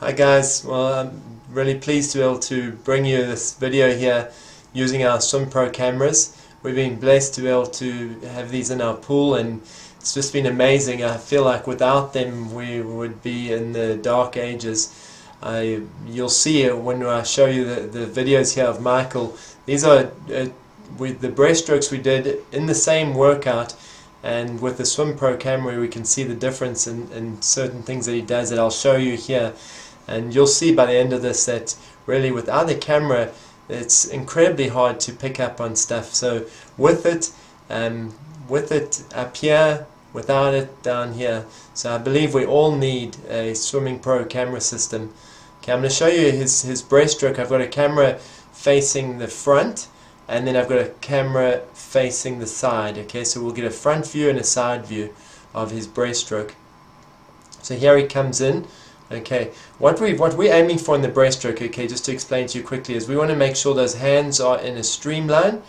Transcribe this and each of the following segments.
Hi guys, well I'm really pleased to be able to bring you this video here using our SwimPro cameras. We've been blessed to be able to have these in our pool, and it's just been amazing. I feel like without them we would be in the dark ages. You'll see when I show you the videos here of Michael. These are with the breaststrokes we did in the same workout, and with the SwimPro camera we can see the difference in certain things that he does that I'll show you here. And you'll see by the end of this that really without the camera it's incredibly hard to pick up on stuff. So with it up here, without it down here. So I believe we all need a SwimPro camera system. Okay, I'm going to show you his breaststroke. I've got a camera facing the front, and then I've got a camera facing the side. Okay, so we'll get a front view and a side view of his breaststroke. So here he comes in. Okay, what we're aiming for in the breaststroke, okay, just to explain to you quickly, is we want to make sure those hands are in a streamline,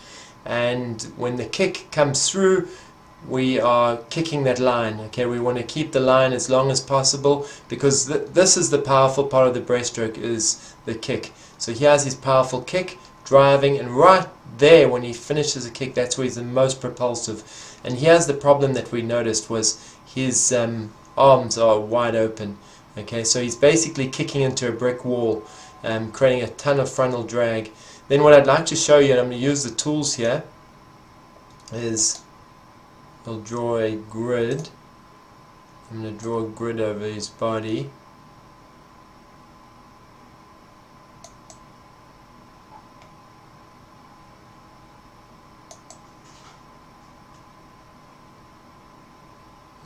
and when the kick comes through, we are kicking that line. Okay, we want to keep the line as long as possible, because this is the powerful part of the breaststroke, is the kick. So he has his powerful kick driving, and right there when he finishes a kick, that's where he's the most propulsive. And here's the problem that we noticed, was his arms are wide open. Okay, so he's basically kicking into a brick wall, creating a ton of frontal drag. Then what I'd like to show you, and I'm going to use the tools here, is I'll draw a grid. I'm going to draw a grid over his body.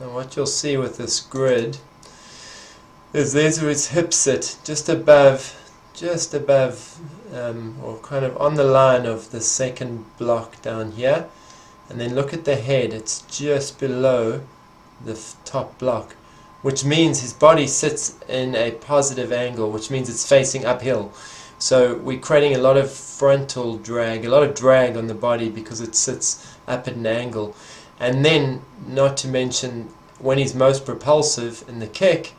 And what you'll see with this grid is there's where his hips sit, just above, or kind of on the line of the second block down here. And then look at the head, it's just below the top block, which means his body sits in a positive angle, which means it's facing uphill. So we're creating a lot of frontal drag, a lot of drag on the body because it sits up at an angle. And then, not to mention, when he's most propulsive in the kick,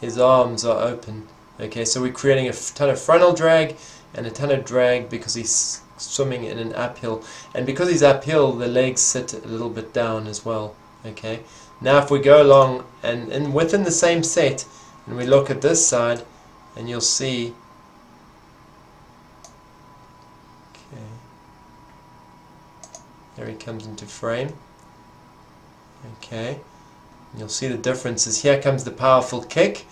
his arms are open. Okay, so we're creating a ton of frontal drag and a ton of drag because he's swimming in an uphill. And because he's uphill, the legs sit a little bit down as well. Okay, now if we go along and within the same set, and we look at this side, and you'll see, okay, there he comes into frame. Okay, and you'll see the differences. Here comes the powerful kick,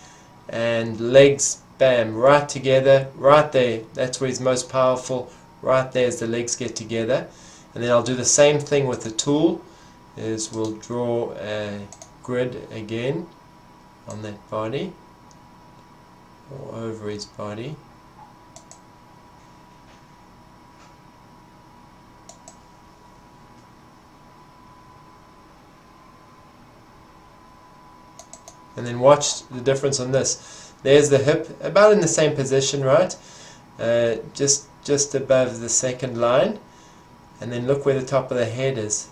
and legs, bam, right together, right there. That's where he's most powerful, right there as the legs get together. And then I'll do the same thing with the tool, is we'll draw a grid again on that body, or over his body. And then watch the difference on this. There's the hip, about in the same position, right? Just above the second line. And then look where the top of the head is.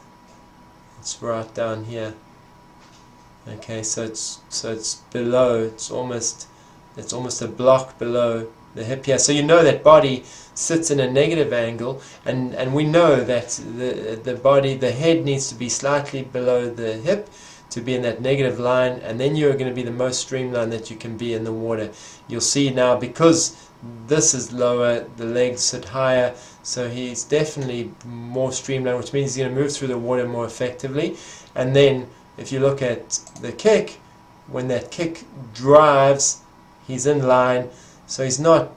It's right down here. Okay, so it's below. It's almost a block below the hip here. So you know that body sits in a negative angle, and we know that the head needs to be slightly below the hip to be in that negative line, and then you're going to be the most streamlined that you can be in the water. You'll see now, because this is lower, the legs sit higher, so he's definitely more streamlined, which means he's going to move through the water more effectively. And then if you look at the kick, when that kick drives, he's in line, so he's not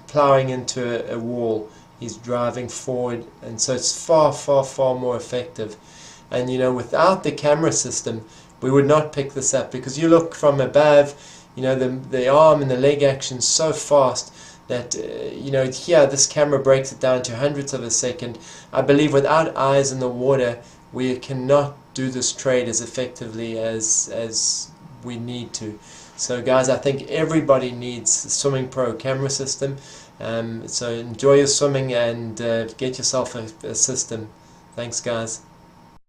plowing into a wall, he's driving forward, and so it's far more effective. And you know, without the camera system, we would not pick this up, because you look from above, you know, the arm and the leg action so fast that you know, here this camera breaks it down to hundredths of a second. I believe without eyes in the water, we cannot do this trade as effectively as we need to. So guys, I think everybody needs the SwimPro camera system. So enjoy your swimming, and get yourself a system. Thanks guys.